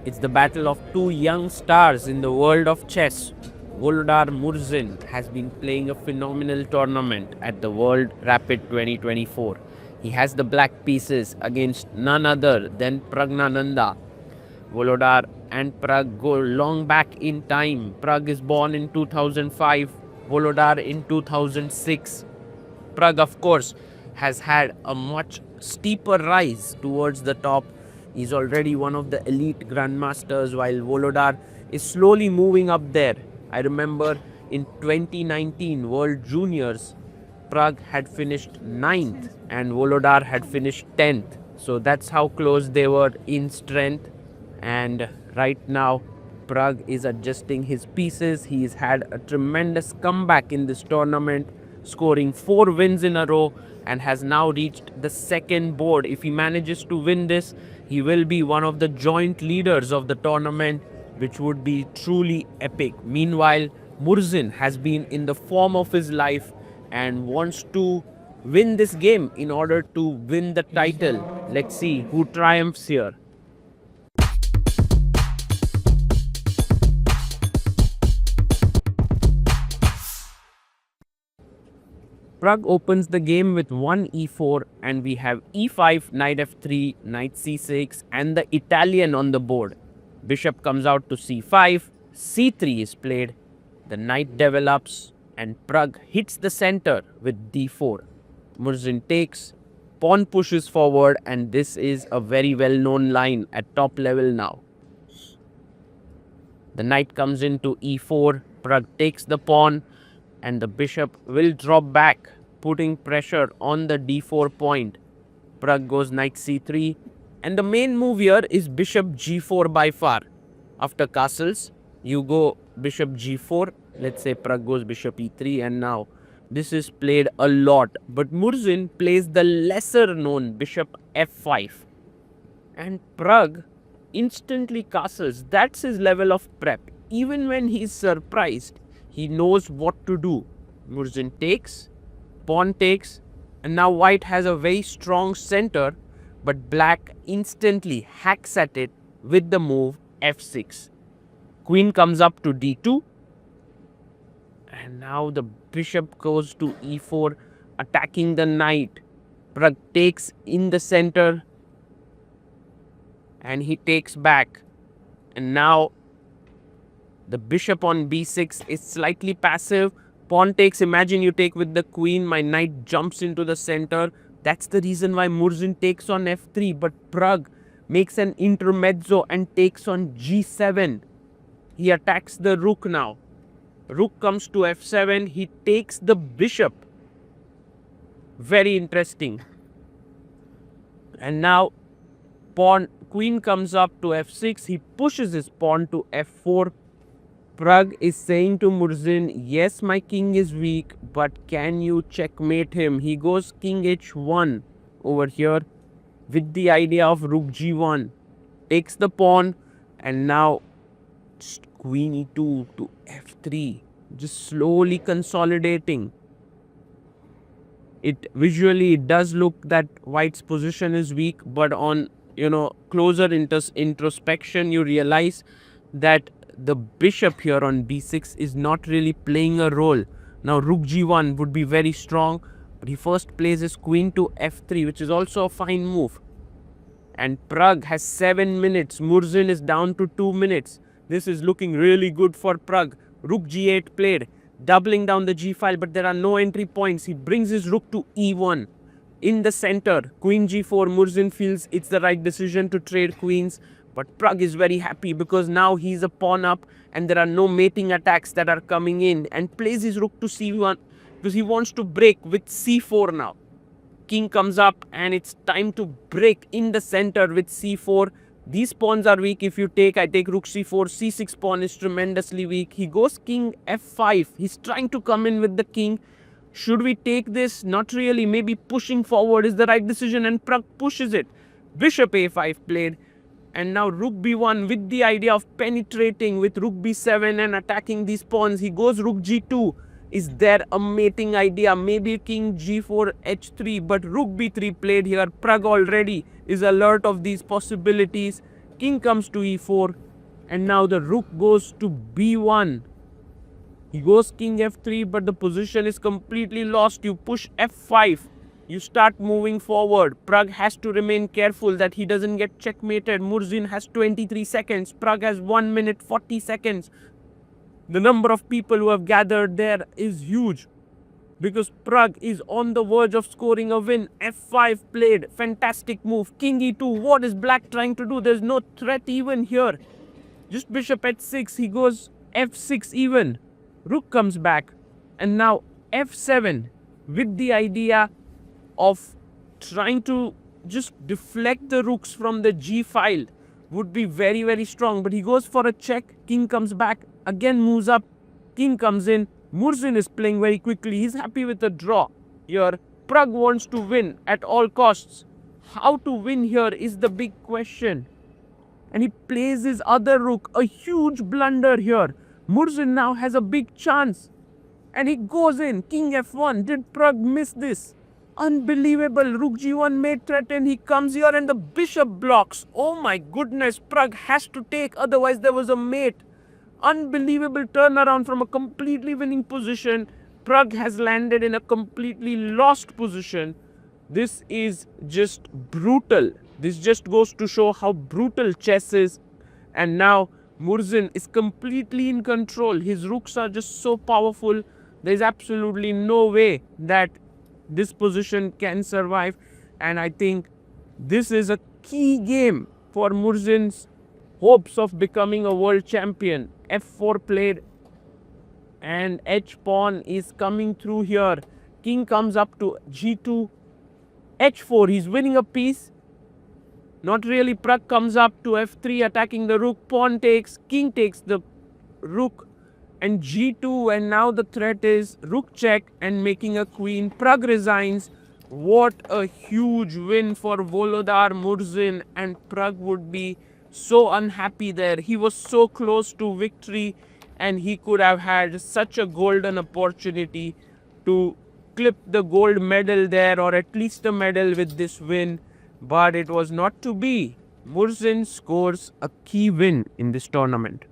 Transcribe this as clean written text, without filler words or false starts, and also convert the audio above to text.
It's the battle of two young stars in the world of chess. Volodar Murzin has been playing a phenomenal tournament at the World Rapid 2024. He has the black pieces against none other than Praggnanandhaa. Volodar and Prag go long back in time. Prag is born in 2005, Volodar in 2006. Prag, of course, has had a much steeper rise towards the top. He's already one of the elite grandmasters, while Volodar is slowly moving up there. I remember in 2019 World Juniors, Prag had finished 9th and Volodar had finished 10th. So that's how close they were in strength. And right now, Prag is adjusting his pieces. He's had a tremendous comeback in this tournament, scoring 4 wins in a row, and has now reached the second board. If he manages to win this, he will be one of the joint leaders of the tournament, which would be truly epic. Meanwhile, Murzin has been in the form of his life and wants to win this game in order to win the title. Let's see who triumphs here. Prag opens the game with 1 e4 and we have e5, knight f3, knight c6 and the Italian on the board. Bishop comes out to c5, c3 is played, the knight develops and Prag hits the center with d4. Murzin takes, pawn pushes forward, and this is a very well known line at top level now. The knight comes into e4, Prag takes the pawn and the bishop will drop back, putting pressure on the d4 point. Prag goes knight c3 and the main move here is bishop g4 by far. After castles, you go bishop g4, let's say Prag goes bishop e3, and now this is played a lot. But Murzin plays the lesser known bishop f5 and Prag instantly castles. That's his level of prep. Even when he's surprised, he knows what to do. Murzin takes, pawn takes, and now white has a very strong center, but black instantly hacks at it with the move f6. Queen comes up to d2, and now the bishop goes to e4, attacking the knight. Prag takes in the center, and he takes back, and now the bishop on b6 is slightly passive. Pawn takes, imagine you take with the queen, my knight jumps into the center. That's the reason why Murzin takes on f3, but Prag makes an intermezzo and takes on g7. He attacks the rook now. Rook comes to f7, he takes the bishop. Very interesting. And now queen comes up to f6, he pushes his pawn to f4. Prag is saying to Murzin, yes, my king is weak, but can you checkmate him? He goes king h1 over here with the idea of rook g1. Takes the pawn, and now queen e2 to f3. Just slowly consolidating. It visually it does look that white's position is weak, but on closer introspection you realize that the bishop here on b6 is not really playing a role. Now rook g1 would be very strong, but he first plays his queen to f3, which is also a fine move. And Prag has 7 minutes. Murzin is down to 2 minutes. This is looking really good for Prag. Rook g8 played, doubling down the g file, but there are no entry points. He brings his rook to e1. In the center, queen g4, Murzin feels it's the right decision to trade queens. But Prag is very happy because now he's a pawn up and there are no mating attacks that are coming in, and plays his rook to c1 because he wants to break with c4 now. King comes up and it's time to break in the center with c4. These pawns are weak. If you take, I take rook c4, c6 pawn is tremendously weak. He goes king f5. He's trying to come in with the king. Should we take this? Not really. Maybe pushing forward is the right decision, and Prag pushes it. Bishop a5 played. And now rook b1 with the idea of penetrating with rook b7 and attacking these pawns. He goes rook g2. Is there a mating idea? Maybe king g4 h3, but rook b3 played here. Prag already is alert of these possibilities. King comes to e4, and now the rook goes to b1. He goes king f3, but the position is completely lost. You push f5. You start moving forward. Pragg has to remain careful that he doesn't get checkmated. Murzin has 23 seconds. Pragg has 1 minute 40 seconds. The number of people who have gathered there is huge, because Pragg is on the verge of scoring a win. f5 played. Fantastic move. King e2. What is black trying to do? There's no threat even here. Just bishop h6. He goes f6 even. Rook comes back. And now f7, with the idea of trying to just deflect the rooks from the g file, would be very, very strong. But he goes for a check. King comes back. Again moves up. King comes in. Murzin is playing very quickly. He's happy with the draw here. Pragg wants to win at all costs. How to win here is the big question. And he plays his other rook. A huge blunder here. Murzin now has a big chance. And he goes in. King f1. Did Pragg miss this? Unbelievable. Rook g1 may threaten. He comes here and the bishop blocks. Oh my goodness. Pragg has to take. Otherwise there was a mate. Unbelievable turnaround from a completely winning position. Pragg has landed in a completely lost position. This is just brutal. This just goes to show how brutal chess is. And now Murzin is completely in control. His rooks are just so powerful. There is absolutely no way that this position can survive. And I think this is a key game for Murzin's hopes of becoming a world champion. f4 played, and h pawn is coming through here. King comes up to g2, h4. He's winning a piece. Not really. Pragg comes up to f3, attacking the rook. Pawn takes. King takes the rook, and g2. And now the threat is rook check and making a queen. Pragg resigns. What a huge win for Volodar Murzin, and Pragg would be so unhappy there. He was so close to victory, and he could have had such a golden opportunity to clip the gold medal there, or at least a medal with this win. But it was not to be. Murzin scores a key win in this tournament.